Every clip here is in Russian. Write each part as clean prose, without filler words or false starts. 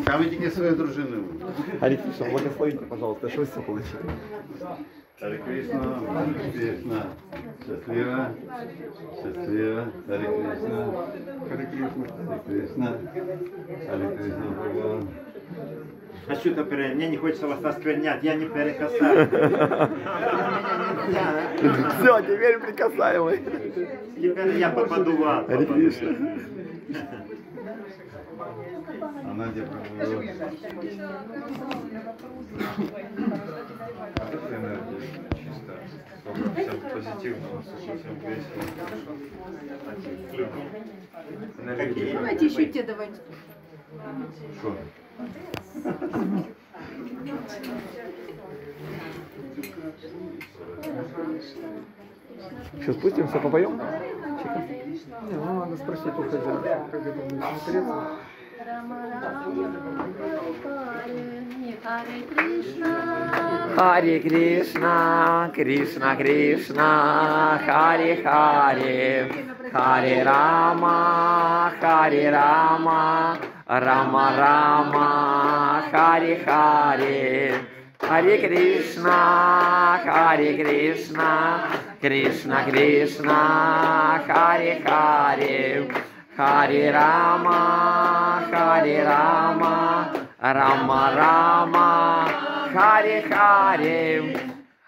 Камедики свою дружину. Харе Кришна, благословите, пожалуйста, что все получили. Харе Кришна, Харе Кришна, счастливо, счастливо, Харе Кришна, Харе Кришна, Харе Кришна, Харе Кришна, Богу. А что-то мне не хочется вас осквернять, я не прикасаюсь. Все, теперь прикасаемый. Теперь я попаду в ад. Харе Кришна. А Надя Прабhu. Чисто, всем позитивно, всем весело. Давайте еще те давайте. Что? Сейчас спустимся, попоем? Не, ну надо спросить у хозяина, как это будет смотреться. Харе Кришна, Кришна Кришна, Харе Харе, Харе Рама, Харе Рама, Рама Рама, Харе Харе. Харе Кришна, Харе Кришна, Кришна Кришна, Харе Харе, Харе Рама, Харе Рама, Рама Рама, Харе Харе.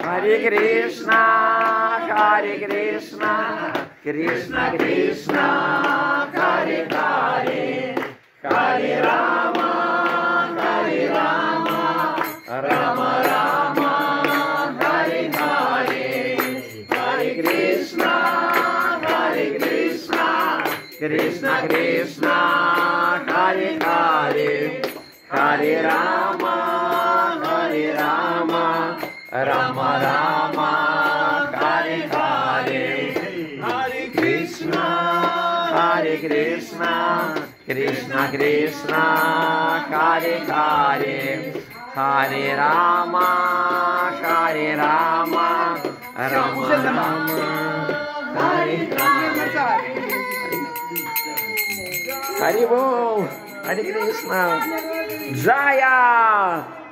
Харе Кришна, Харе Кришна, Кришна Кришна, Харе Харе, Харе Рама, Харе Рама, Рама Рама, Харе Харе, Харе Кришна, Харе Кришна, Кришна Кришна, Харе Харе, Харе Рама, Харе Рама, Рама Рама, Харе Харе, Харе Кришна, Харе Кришна, Кришна Кришна, Харе Харе, Харе Рама, Харе Рама, Рама Рама, Харе Харе. Хари Бол, Харе Кришна, Джая!